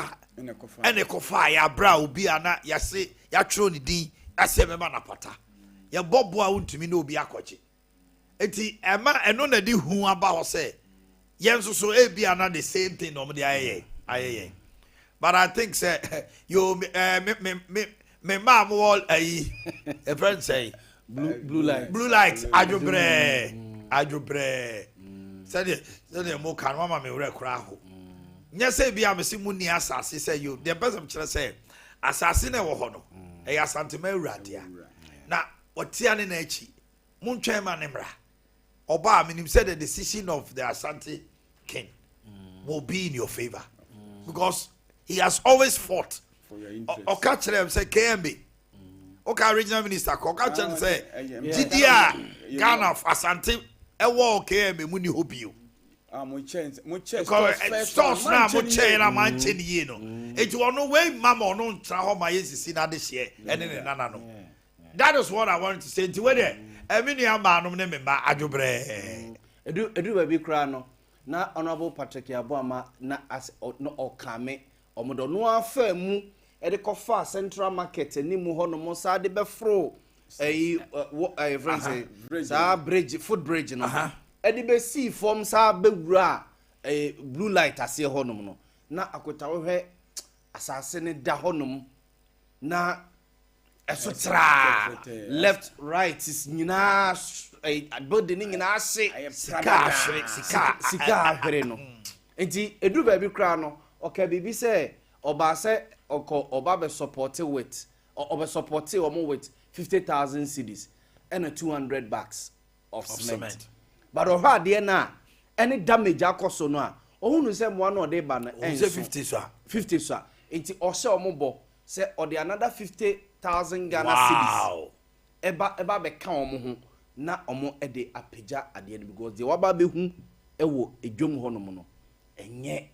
sika ene kofa ya bra obi ana yase ya tro ni din ase mema na pata ye bobo a untumi na obi akɔgye enti ema eno na di hu aba ho se yenso so ebi ana the same thing no de ayeye but I think say you me mom wall a friend say blue lights adwobre say mo kan mama me wura kura ho nya say bia me si muni asase say you the person kire say asase na wo ho no e ya santema awurade na otia ne na echi muntwen ma ne mra oba minim say the decision of the Asante king will be in your favor because he has always fought for your interest. Oka chere say KMB Oka regional minister Oka chere say Gidia Ghana of Asante ewo KMB muni hobio mo chance stores na mo chain na man chain ye no enti ono we mama ono ntra ho ma yesisi na de hye ene ne nana no that is what I wanted to say enti we there emini ama anom ne memba adwobre edu ba bi kra no na honorable Patrick Yaboama na as no okame omodo no afa mu e de kofa central market ni mu ho no mo sa de be fro friends sa bridge foot bridge no e de be see form sa be wura blue light ase ho no no na akota wo hwe asase ne da ho no na esotra left right is nyina building nyina ase sika ahwere no enti edu ba bi kra no okay bibi say oba say oba be support with oba support omo with 50,000 cedis and a 200 bags of cement but oha de na any damage akoso no a ohunu say mo na ode ba na 50 so enti o say omo bo say ode another 50,000 Ghana cedis eba be ka omo ho na omo ede apeja ade because the waba be hu ewo edwom ho no mo no enye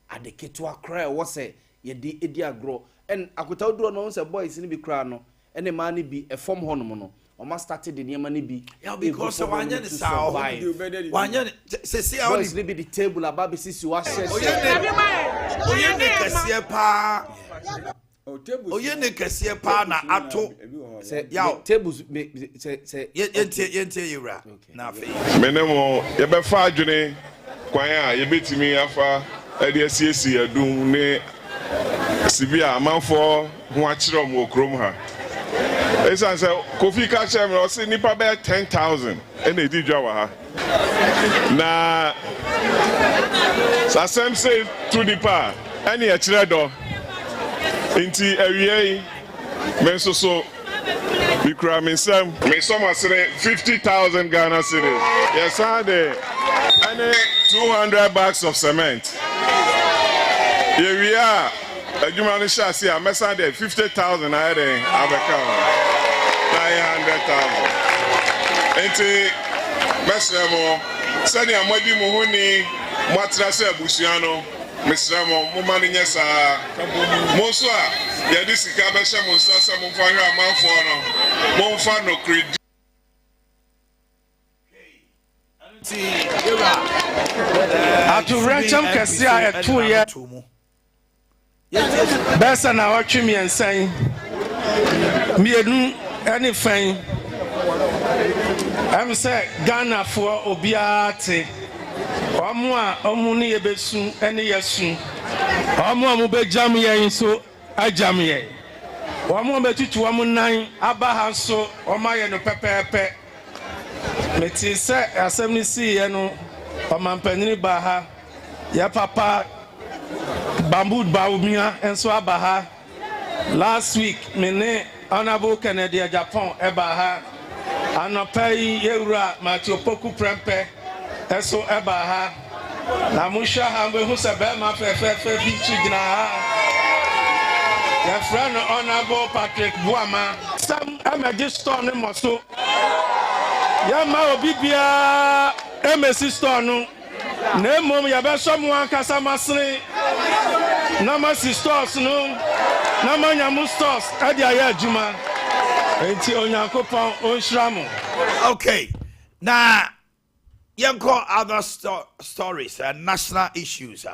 adeketo akra wo say ye di edi agro en akota oduro no say boys ni bi kra no ene ma ni bi e form ho no mo no o ma started the niam ni bi because wanya ni sa wanya se how boys ni bi the table aba be sisi wa share oye ne kase pa oye ne kase pa na ato ya tables say yentie yura na fe menemo ye be fa adwene kwan a ye betimi afa ade asiesi adum ne sibia amanfo ho akire mo okrom ha esa say kofi ka chere me o se nipa be 10,000 ene edi dwa wa ha na sasem say to the pa ene akire do inti awie menso so we cry me some asire 50,000 Ghana cedis yes ade and 200 bags of cement here we are adwuma no shasi a mesa de 50,000 na ade abeka 900,000 enti mesremo sani amadi mo honi mwatra se abusuano mesremo mo mani nyesa mo so a ya disika be hye mo sasa mo fa hwe amanfo no mo fa no credit atu rancham kasia etu ye besa na watwe miensan mienu ene fan am say Ghana for obiate omo a omo ne yebesu ene yesu omo amu bejam ye so ajam ye omo betutu omo nan abaha so omo ye no pepepe meti se asem ni si ye no omampanini baha ya papa bamboo baumia enso abaha last week mene honorable Kennedy Japan ebaha anopai yewura Matthew Poku prempe eso ebaha na musha hambe hu se be ma fefe bi chigina ya friend honorable Patrick Buama sam emerge store ne moso ya ma obibia emesi store no na mom ya be so mo ankasa masre na ma stores no na ma nyamu stores ade aya adwuma enti onyankopon onhiramo. Okay, now you call other stories and national issues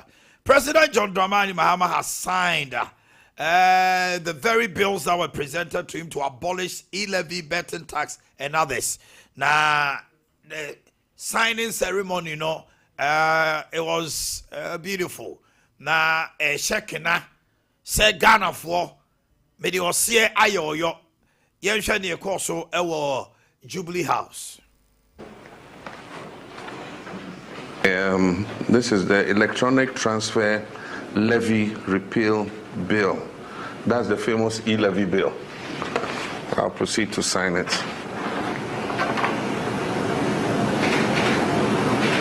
President John Dramani Mahama has signed the very bills that were presented to him to abolish e-levy, betting tax, and others. Now, the signing ceremony, it was beautiful. Now, a shekina said Ghana for maybe was see ayo yenshani ekoso ewo Jubilee House. This is the electronic transfer levy repeal bill. That's the famous e-levy bill. I'll proceed to sign it.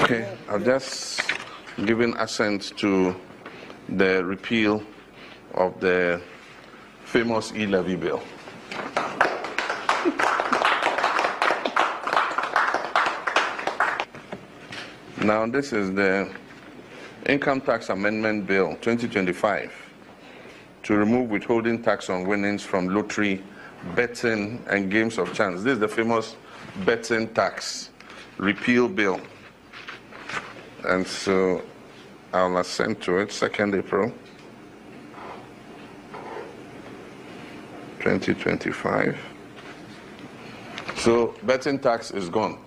Okay, I've just given assent to the repeal of the famous e-levy bill. Now, this is the Income Tax Amendment Bill 2025 to remove withholding tax on winnings from lottery, betting, and games of chance. This is the famous betting tax repeal bill. And so I'll assent to it, 2nd April 2025. So betting tax is gone.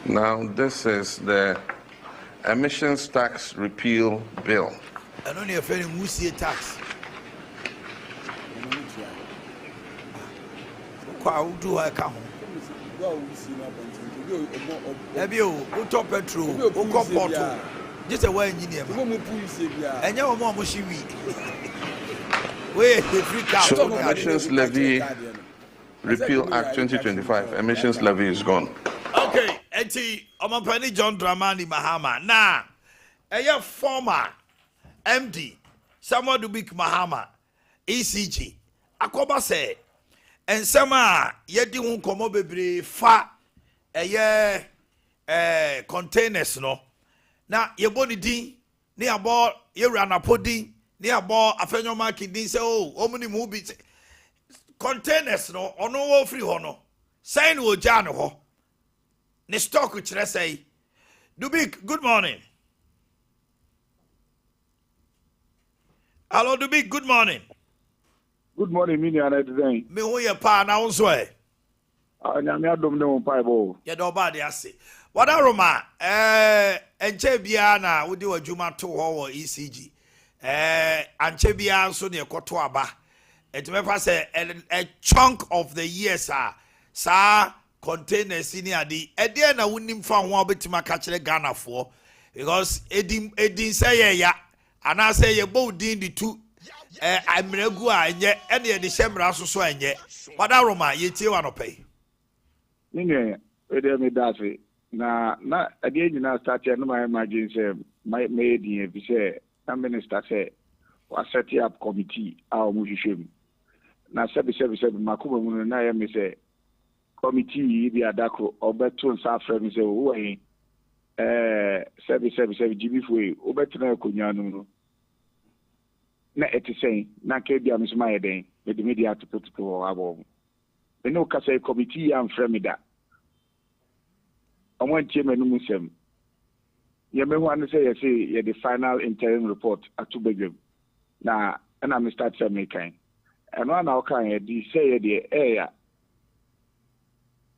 Now, this is the emissions tax repeal bill. I don't know if any musie tax. Kwa udu ha ka ho. Ebi o top petrol, o comporto. Just a way engineer. Enya o mo shiwi. Wait, the free car. So, emissions levy repeal act 2025. Emissions levy is gone. Okay, enti Omanhene John Dramani Mahama. Now, a former MD, Samuel Dubik Mahama, ECG. Akoba say, and sama yedi hun komo bebre fa containers no. Na yeboni din ni abo yewura podi ni abo afenyo market din say oh omuni mu bi containers no ono wo free ho no. Sign wo ja no ho. Ne stock uchre say Dubik, good morning. Hello Dubik, good morning. Good morning, Mini and Design. Me who ye pa na unso e. Nyame adom ne won pai bo. Ye do ba de ase. Wada Roma enche bia na wodi wadwuma to ho wo ECG. Anche bia so ne ekoto aba. Etimefa say a chunk of the years sa containers in ade ede na wonim fa ho obetima ka kire Ghana for because edin say ya ana say ye bo din di tu amregu a enye ene de hyemra so enye Wada Roma ye tie wa no pay Nini ede me dafe na ade nyina start no my imagine say my edin e bi say na minister say wa set up committee a o mu hwehwem na sebi makoma mu na ya me say committee bi adako obeto nsa afre mi say wo yin sebi gb4 obetena akonya no na etisen na ka bia me so ma yeden me de media to put ko abo me no ka say committee am frame da omo ntie me no musem ye me wan say ye the final interim report atubegem na me start say me kan eno na o kan ye di say ye de ya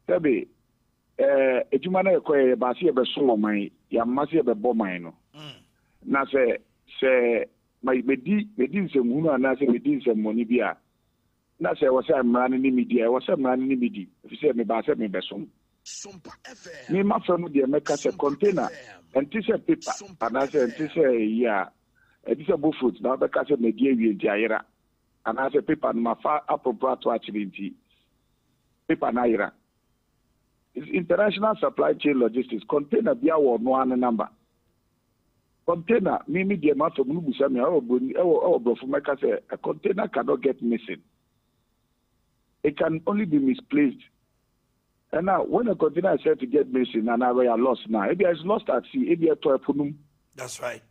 Tabi, ejuma na ekoye ba si ebe so man ya masi ebe bo man no. Na se my bedi nsem hunu ana se bedi nsem moni bia. Na se wo se amran ni media, wo se amran ni medi. Fi se me ba se me besom. Sompa me ma fa no de meka se container, enti se paper, ana se enti se ya. Enti se bo fruit na be ka se media wi enti ayera. Ana se paper no ma fa appropriate to actually enti. Paper na ayera. It's international supply chain logistics. Container bia wo no an number. Container mimi de ma from nubusa me o brofo meka say a container cannot get missing. It can only be misplaced. And now when a container is said to get missing and we are lost now, it is lost at sea, it is to a punum. That's right.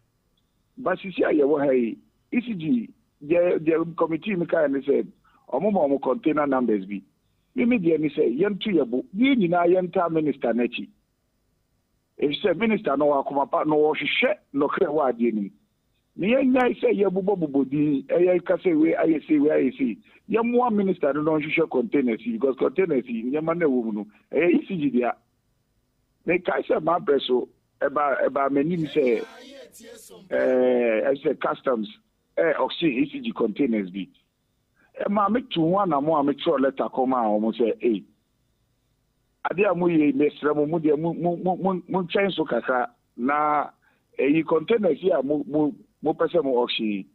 But you see I hey ECG the committee meka and said omo container numbers be Mimi deɛ ni sɛ yɛnto yɛ bo yɛn nyinaa yɛntaa minister n'akyi efisɛ minister no wakoma pa no wɔhwehwɛ nɔkrɛ wɔ adeɛ no mu ne yɛnyae sɛ yɛbobɔ din ɛyɛ ka sɛ wei ayɛ sei yɛmmoa minister no ɔhwehwɛ containers because containers nneɛma no ɛwɔ mu no ɛyɛ ECG dea mekae sɛ mabrɛ so ɛba m'anim sɛ ɛsɛ customs oxygen ECG containers bi ma me to ho anamo a me tro letter come a omo say ade a mo ye mesra mo de mo chen so kaka na yi containers here mo pese mo oxygen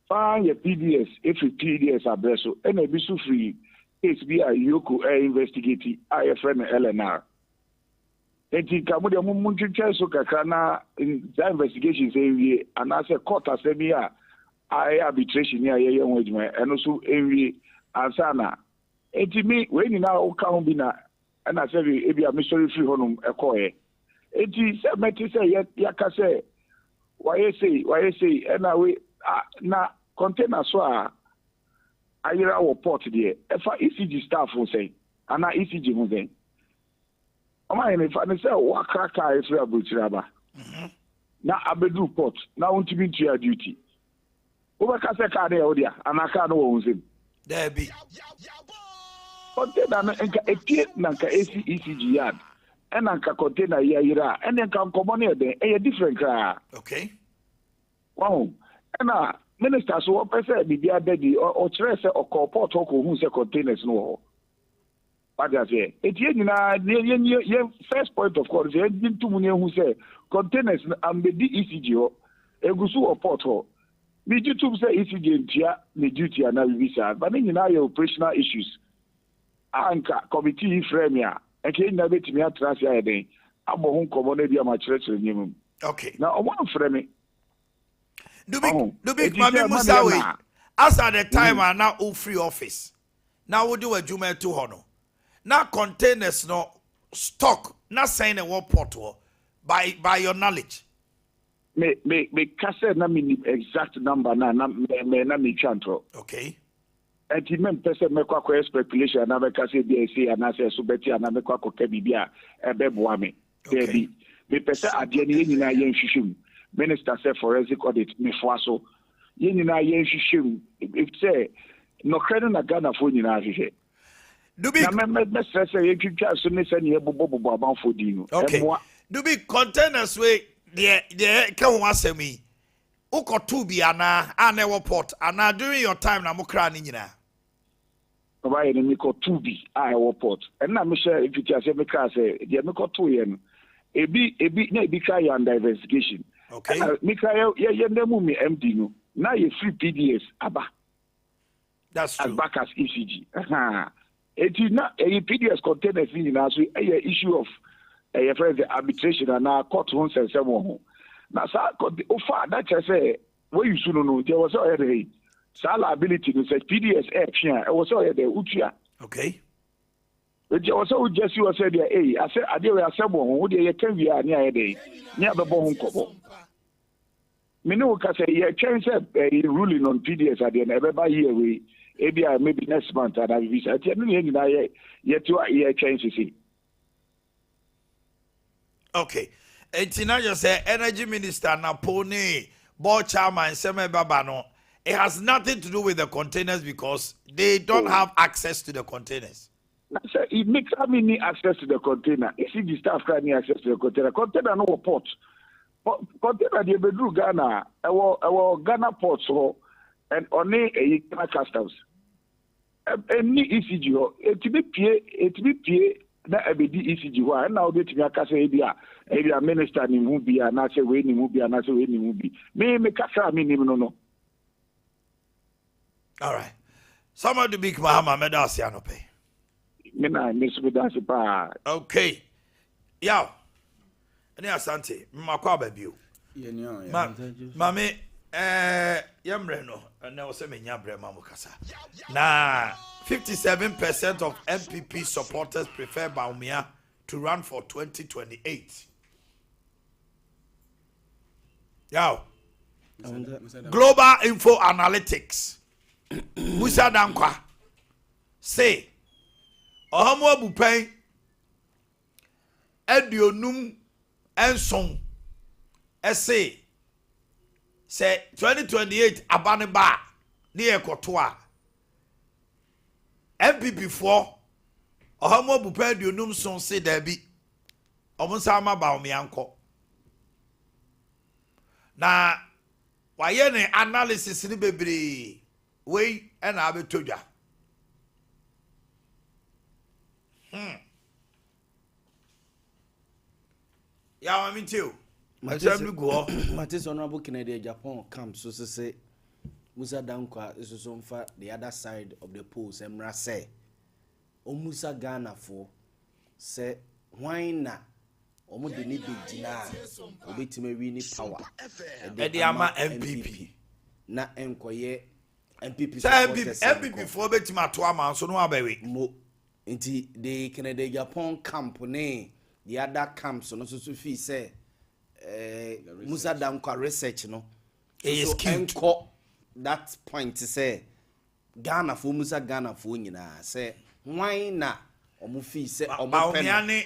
fan ye PDS if PDS abreso e na bi so free case bi a yoko investigate a friend LNR enti ka mo de mo chen so kaka na that investigation say we and as a court asemi a arbitration here ye won adwuma eno so enwie ansana etimi we ni na o ka ho bi na na say e bia me sorry free honum ekoye eti se meti say ya ka say why say na we na container so a ayira wo port there e fa ECG staff ho say ana ECG ho say Omanhene fa ne say wa kraka e free abutiraba na abedu port na wontimi ntua duty Ubaka se ka de odia anaka no wo nzem there be container no enka etie na nka ECG yard ena nka container ya yira ena nka nkomo ne de e different kra okay wow ena minister so wo pese bibia dedi o kire se okoport ko hu se containers no ho padia se etie nyina ye first point of call ye ntumu ne hu se containers ambedi ECG ho egusu o port ho me YouTube say ECG ntia ne duty ana visa but ni na your operational issues anka committee frame ya eke na betimi atrase ya den abo ho nkomo na bia ma kyerɛkyerɛ nyem okay na omo frame do big mami musawe as at the time na all free office now we do adwuma to ho no na containers no stock na sign a war port by your knowledge me kase na me exact number na me chantro okay enti me pese me kwa speculation na me kase bi ese ana se so beti ana me kwa ka bibia ebeboa me debi me pese ade ne nyina ye nhwehwem minister say forensic audit me foaso ye nyina ye nhwehwem if say no credit na Ghana fo nyina hwehwe dubi na me stress ye twitwa so ne se ne bobo abanfo di no dubi containers we the ka ho asemi ukotu bi ana ana wo port ana during your time na mokra ni nyina baba ye ni ko tu bi a wo port and na me share if you say me ka say the me ko tu ye no ebi na ebi try under investigation okay me ka ye ndemu me MD no na ye free PDS aba that's true as back as ECG it is not a PDS containers in na so a issue of a friend arbitration and na court won say ho na sa ofa that say where you should know there was already sa liability no say PDS action it was already utua okay it was so just you said there I said ade we asebo ho de ye kan wi a ne aye dey ne abebo ho nkobo me no ka say ye change say ruling on PDS ade na ebeba here we ebia maybe next month and I visa ati no ye nyina ye to ye change see. Okay. Entina just say energy minister Napone board chairman Seme Babano. It has nothing to do with the containers because they don't have access to the containers. So it makes need access to the container. You see the staff can need access to the container. Container no port. Container the bedru Ghana, our Ghana ports and only a Ghana customs. Any ECG it be pay na ebedi ECG wa na obetimi aka say ebia minister ni mu bia na say we ni mu bia na say we ni mu bi me kasa me ni no all right some of the big Mahama medals ya no pay me na me so dance pa okay yaw ani asante makwa ba bio ye ni o mame yamre no na wo se menya bre ma mo kasa na 57% of MPP supporters prefer Baumia to run for 2028. Yo. Global Info Analytics. Musa Dankwa say Ohamo abupan aduonum enson ese say 2028 abane ba ne ekoto a MPP for Ohamo abupan aduonum son se da bi omunsa ma ba omianko na waye ne analysis ni bebre we na abetodwa ya wa mi too Matthew go Matthew Honorable Kennedy Japan camp so say Musa Dankwa is so far the other side of the polls emra say o Musa Ghana for say why na omo de ni begina obetime wi ni power e de ama MPP na enkoye MPP MPP for betima to ama so no abawe mo nti the Kennedy Japan camp ne the other camps no so fi say Musa Dankwa research no is enko that point say Ghana for Musa Ghana for nyina say why na omo fi say omo pen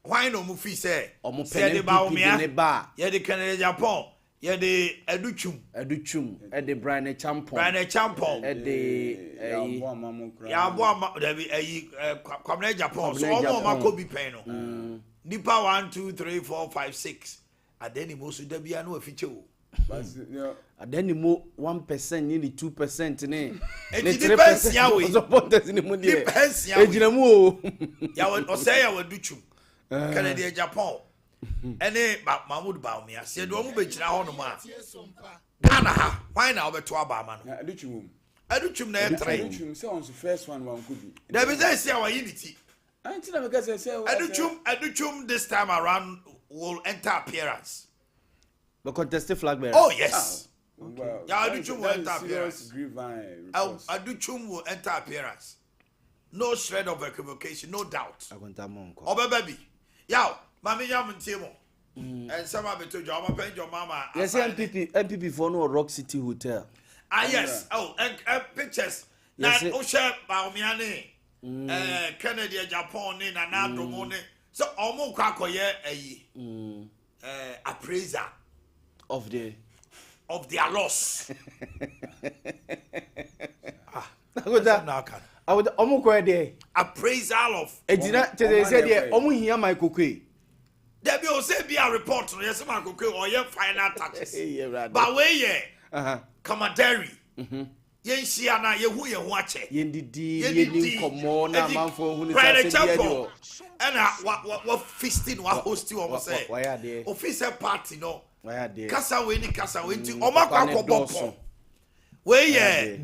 why no mu fi say omo pen ne ba ye de Canada Japan ye de aduchum e de Brian Champon e de ya bo ama da bi kwamna Japan so omo ma ko bi pen no nipa 1 2 3 4 5 6 adeni mo so da bia no afiche o adeni mo 1% ni 2% ne 3% supporters ni mo de ejina mu o ya o say ya waduchum Canada Japan ene Mahmoud Baumia se do mu be kira ho no ma Ghana ha why na obeto aba ma no aduchum na etre aduchum say on the first one could be there be say our unity until I guess say aduchum this time around will enter appearance the contested flag bearer. Oh yes. Well, yeah, aduchum will enter appearance. Aduchum will enter appearance. No shred of equivocation, no doubt. Agontamonko. Baby. Yow, mami yam ntemo. And some of it to your mama pen your mama. Yes, MPP for no Rock City Hotel. Yes. Oh, and pictures. Na Osha Baomiane. Kennedy Japan ni na Nadomone. So omo kwa koye appraiser of their loss. I would almost go there. Appraisal of. Edina, they said, yeah, almost here, my cookie. There be also be a report, yes, my cookie, or your final touches. But where ye, commentary. Yen Shiana, ye who you watch it. Yendi, come on, a man for who is a and what feasting, what hosting, or say, why are they? Officer party, no. Why are they? Casa winning, Casa winning, or Macco Bopo. Where ye,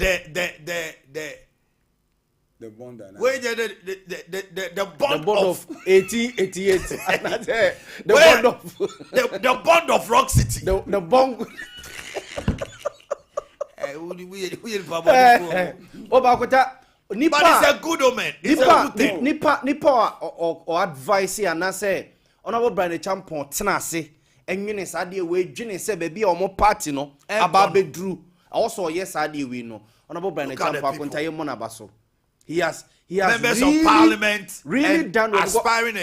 the bond where the bond of 1888 the bond of Rock City the bond but it's a good omen. It's a good thing. Nipa or advice here na say honorable Brian Champon tenase enwene sade we dwene say baby o mo party no aba bedru also yes ade we no honorable Brian Champon akontaye mo na baso. He has members really, of parliament really done aspiring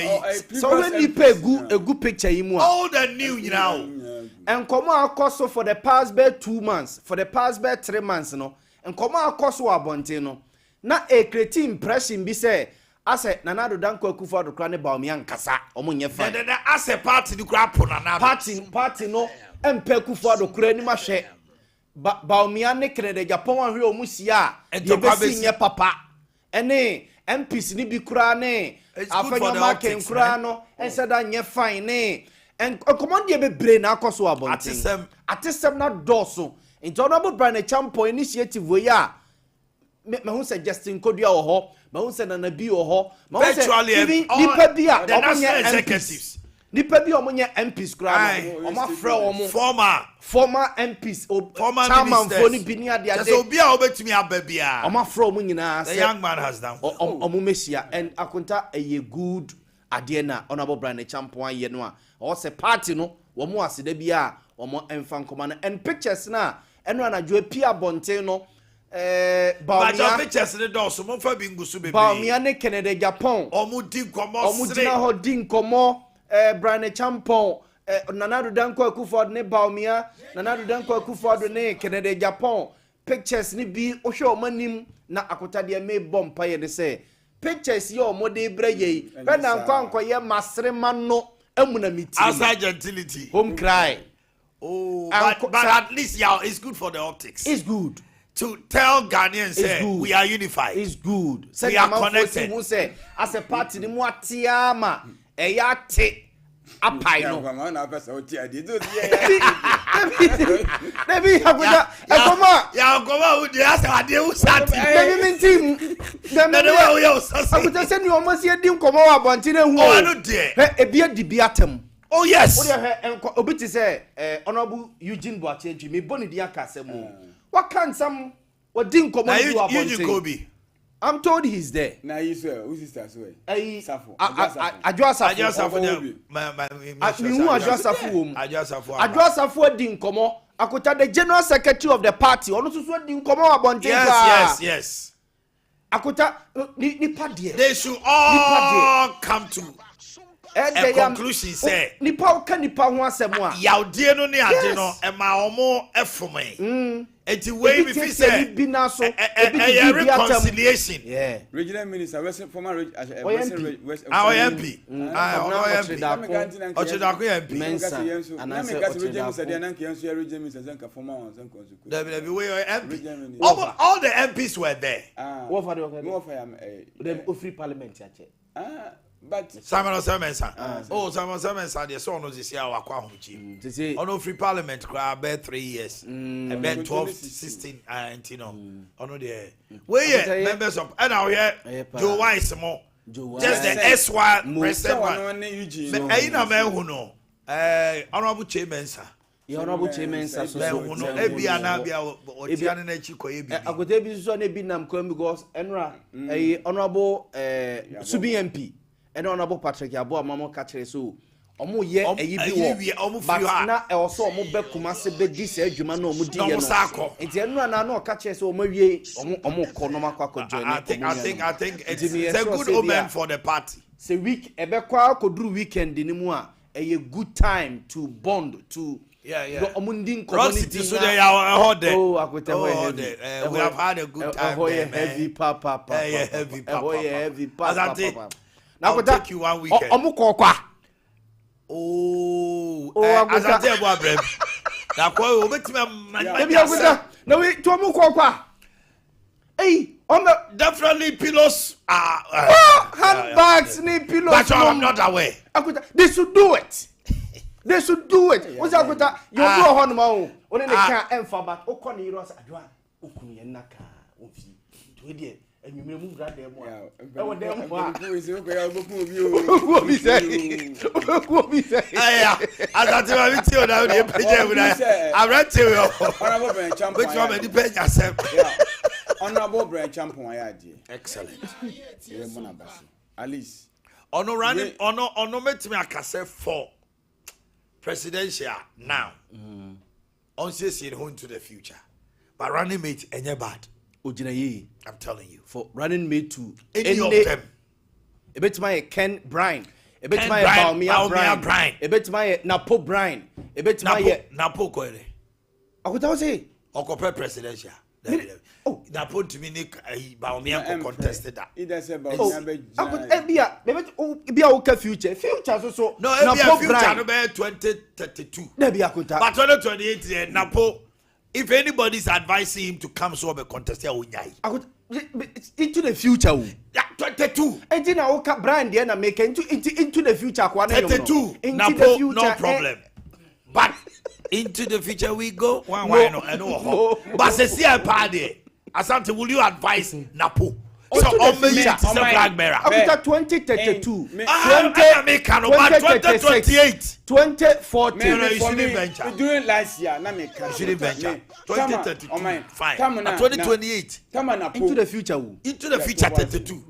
so when you pay a good picture old and new now and come on course for the past 2 months for the past 3 months no and come on course abonte no na a create impression be say ase Nanado Dankwa Akufo do kra ne Baumia nkasa omonye fa then ase party du kra po Nanado party no empe Akufo do kra ni ma hwe Baumia ne Kennedy Japan ahwe omusia de besi nye papa ene MPs ni bi kura ne afanya market kura no ense da nye fine ne en command ye bebre na akoso abonten atesem na doso into honorable Brian Champo initiative we ya me hu suggesting kodua wo ho me hu se na bi wo ho me hu se even nipa bi a omonye executives nipa bi omonye MPs kura no omafre omo former MPs chairman foni bini ade ade so obi a obetumi aba bia omafre omo nyina the young man has done omo mesia and akonta a good ade na honorable Brian Champo aye no a o se party no wo mo aseda bia omo emfa nkoma na and pictures na eno anadwo pia bonten no But your pictures in the door, so Monfa Bingusu baby. Baumia ne Canada Japan. Omudi Komo. Omudina Hodin Komo. Brian Champon. Nanadu Danko Kuford ne Baumia. Nanadu Danko Kuford ne Canada Japan. Pictures ni bi Osho Manim na Akotadia me bomb pie de say. Pictures yo mode breye. When I'm quanko ye masre mano emuna miti. Outside gentility. Home cry. Oh, but at least yeah, it's good for the optics. It's good. To tell Ghanaians say we are unified. It's good. We are connected. Who say as a party ni mu atiama eyate apai no. Maybe hakuta ekoma. Ya ekoma udi asa ade usati. Maybe mintim. Maybe we are usati. Hakuta se ni omo se di nkoma wa bonti na hu. Oh, I know there. Ebia di biatem. Oh yes. Obi ti say honorable Eugene Boakye me boni di aka asem. What can some what didn't come on? I'm told he's there. Now you swear, who's this as well? Safo. Ajwa Safo didn't come on. Akuta the general secretary of the party. Ono so didn't come on. Yes. Akuta ni padie. They should all come to a conclusion. Say nipa ho asem a. Yaudie no ne ade no e ma omo efome. Eti wey we fit say reconciliation. Yeah. Regional minister, former OMP. All the MPs were there. Free parliament. But Simon Semensa. Simon Semensa, the son of this year, Wakwahuchi. On free parliament, about 3 years. About 12, 16, 19. On the way, members of, and now here, Joe Wise more. Just the SY president one. I know who know. Honorable Chairman, sir. Honorable Chairman, sir. I could tell you, son, a bit nam because Enra, a honorable Subi MP. And honorable Patrick Yabo, Mamma Catcher, so omo ye eyibi wo but na e also omo be kumase be di se adwuma na omo di ye no enti enu na na o catcher so omo wie omo ko no makwa join. I think it's a good omen for the party. Say week e be kwa koduru weekend ni mu a a good time to bond to omo ndi community so they are we have had a good time heavy papa heavy papa I'll take you 1 weekend. As I tell you, Abraham. Now, go over to my no, wait, to Mukwa. Hey, definitely pillows. Handbags need pillows. But I'm not aware. They should do it. What's that? You go on, Mao. Only they can't enfar, but Okoni Ross Adwan. Okuyenaka. And you move that there more. Honorable Brian Champon, excellent. At least. Ono running, ono met me a cassette for presidential now. On says home to the future. But running mate, any bad. I'm telling you. For running mate to any of them. A bit my Ken Bryan. A bit my Baumia Bryan. A bit my Napo Bryan. A bit my Napo Koere. I would say, Okope presidential. Oh, Napo to me, Baumia contested that. It does about be okay future. Future so. No, Napo future 2032. But 2028, Napo. If anybody's advising him to come so be contest here, into the future. 22. And then I will Brian there and make into the future. 32. No problem. But into the future we go. Why no? But see a party. Asante, will you advise Napo? So on me, flag bearer. After 2032, 2028, 2040. During last year, na me can. Shouldn't venture. 2032, fine. 2028, into the future. Into the future 32.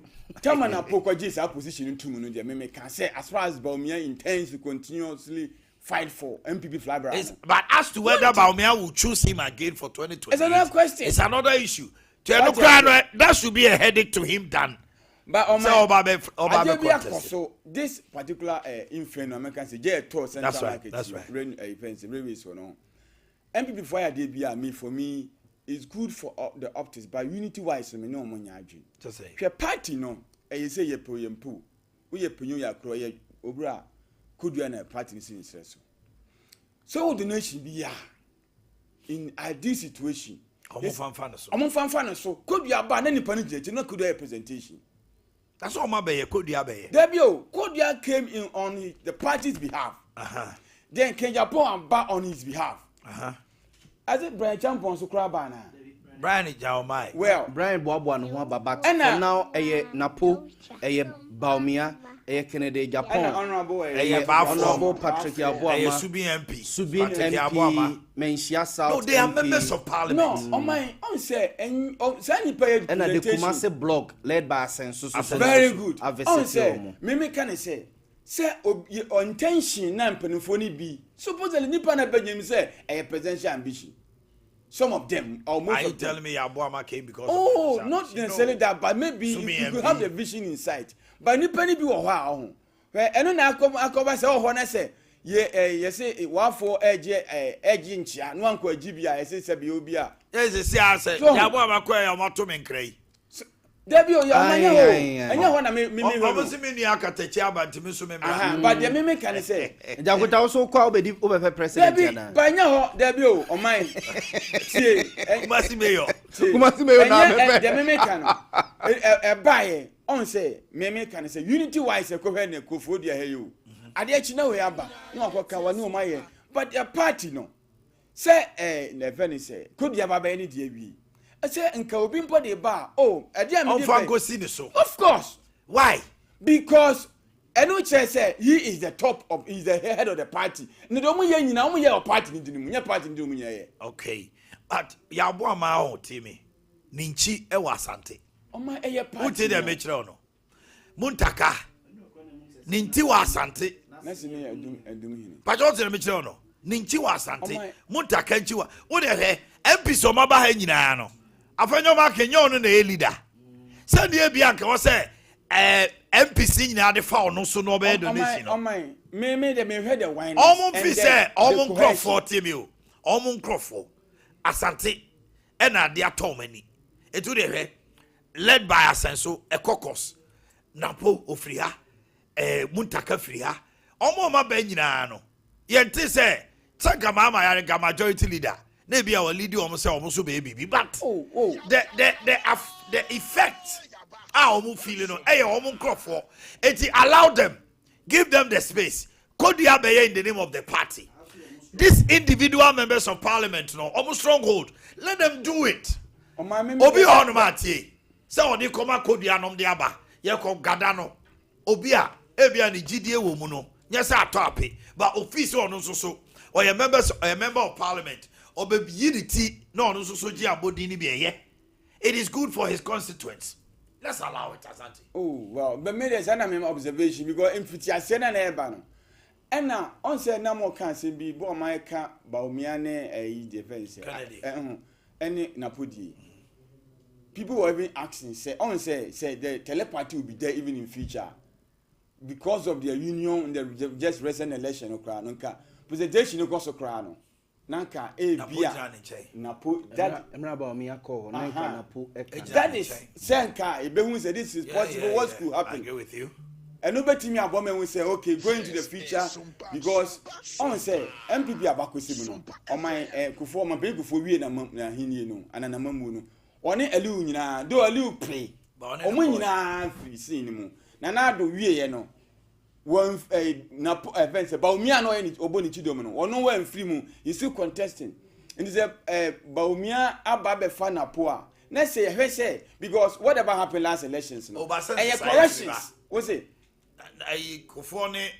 Come on, Apokwaji's position in 2 minutes. Me can say as far as Baumia intends to continuously fight for MPP flag bearer. But as to whether Baumia will choose him again for 2028, it's another question. It's another issue. That should be a headache to him done. But on so this particular infant American say J to central market. That's right. Railway so no. MPP for Adeakye me for me is good for the optics, but unity wise me no money adwin. Just say. Hwe party no e say ye pro yempu. We ye penyu ya kro ye obra could you na party ni sin so the nation be ya in this situation. Omo so could you aba na nipa ni je no could presentation. That's all my baby could you be. Debio could you came in on the party's behalf. Then Kenya Japan back on his behalf. As it Brian Champion so cry bana. Brian Jaomai. Well, Brian Bobo and one back. And now a Napo, a Baumia, a Kennedy Japan, honorable Patrick Yaboa, Subi MP, MP, Menchia South. No, they are members of parliament. No, on my own say, and Sandy paid and the Kumase blog led by Census. Very good. On say, Mimi can say your intention na mpanifoni bi. Supposedly nipa na benyem say a presidential ambition. Some of them, or most are you of them. telling me Yabuama came because of not necessarily that, but maybe you could have the vision in sight. But ni penny be wow. Where and na akoba say oh na say ye say one for edge nchia no anko agibia say se bi obi a. Yes say say Yabuama kwa ya mato menkrai. Debi o ya manya ho. Enya ho na me obisi me ni akatechi abantimi so me me. But the me can say Jagota also kwa obedi obefe president na. Debi banya ho debi o oman. See Kumasi mayor. Kumasi mayor na the me can buy on say me can say unity wise ko hwe na kofo dia he yo. Adeakye na we aba na akoka wa ni o maye. But the party no say na fe ni say could ya baba ni dia wi. I say nka obi mpo de ba oh ade am de so. Of course. Why? Because Enuche say he is the top of he is the head of the party. Ne do mu ye nyina mu ye o party ni dinimu nye party ndi mu ye. Okay. But Yaboa ma ho timi. Ninchi e wa asante. O ma eye party. Uti de me kire ono. Muntaka. Ninti wa asante. Na si me adum hini. Pa jo te me kire ono. Ninchi wa asante. Muntaka nchi wa. Wo de he MP so ma ba ha nyina no. Afanyo ma kenyo no na e leader. Send e bia nke wo say MPC nyina de fa ono so no be donation no. Me de me hwe the wine. Omo fi say omo nkrofo temi o. Omo nkrofo asante e na de atomani. Etu de hwe led by Asenso Ekokos Napo ofriha Muntaka friha. Omo ma ba nyina no. Yente say Sanga mama ya ga majority leader. Na bia wa leader omo say omo so be bibi but the effect omo feeling no omo nkrofo it allow them give them the space Kodi Abia in the name of the party. These individual members of parliament no omo stronghold let them do it. Obi on matie say odi koma Kodi anom de aba ye ko gada no obi a ebia ni gidie wo mu no nye say atoape but office on so or a member of parliament or be unity no so gi abodi ni be ye. It is good for his constituents. Let's allow it, Asante. Oh, well, but me there's an observation because in Fitiase na eba no. And now, on say na mo kan say bi bo my ka Baumia defense. Any Napodi. People were even asking say on say the telepathy will be there even in future. Because of their union in the just recent election no kra no ka. Presentation no go so kra no. Nanka bia Napo that about me call Napo that is senka ebehu say this is possible what could happen. I agree with you. And nobody me abome we say okay going to the future because on say MPP abakosi no on my kufo ma be kufo wie na hinie no anana mamu no one aliu nyina do aliu play omo nyina free scene mu na do wie ye no one Napo events about me no any oboni chidom no ono one free mu you still contesting and is Baumia ababe fan Napo a na say because whatever happened last elections no corrections what's it kufo ne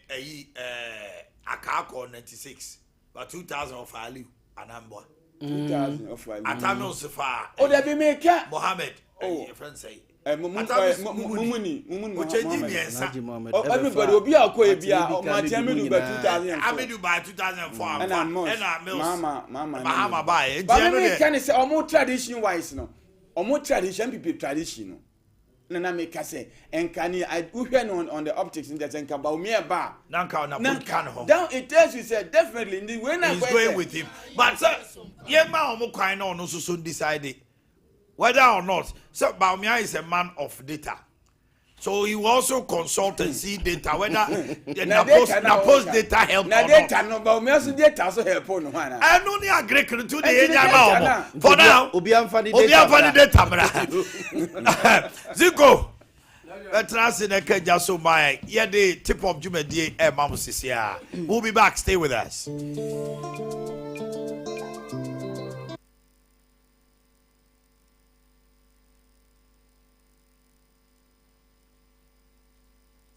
akako 96 but 2000 of aliu anambo 2000 of aliu atano sefa o de be make Mohammed friend say Mumuni everybody obi akọ ebia o ma ti Amidu by 2004 Amidu by 2004 and Mama Mama by but me can say omo tradition wise no omo tradition people tradition no na make say enkani I uhwe on the optics in that enka ba me ba nanka na put can ho down it tells you say definitely in the way na he's going with him but sir ye ma omo kwan na ono so decide whether or not so Baumia is a man of data. So he will also consult and see data whether the post data help or not. Data no, but me also data so help no man. I no ni agree to the area for now. Obi amfani data. Ziko. Trans in a keja so my yeah the tip of Jumedi e mamusisia. We'll be back. Stay with us.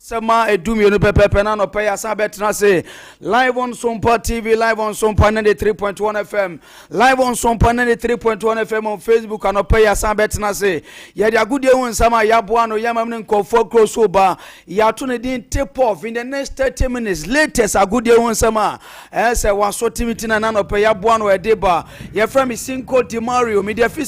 Sama edumi pepe na no pay asa betra say live on Sompa TV, live on Sompa 93.1 FM, live on Sompa 93.1 FM on Facebook and pay asa betra say ya dia good one sama ya boa no ya mamne nkofo crossover ya to ne din tip off in the next 30 minutes latest a good one sama say one so timiti na no pay ya boa no edeba ya from Cinco de Mario media fi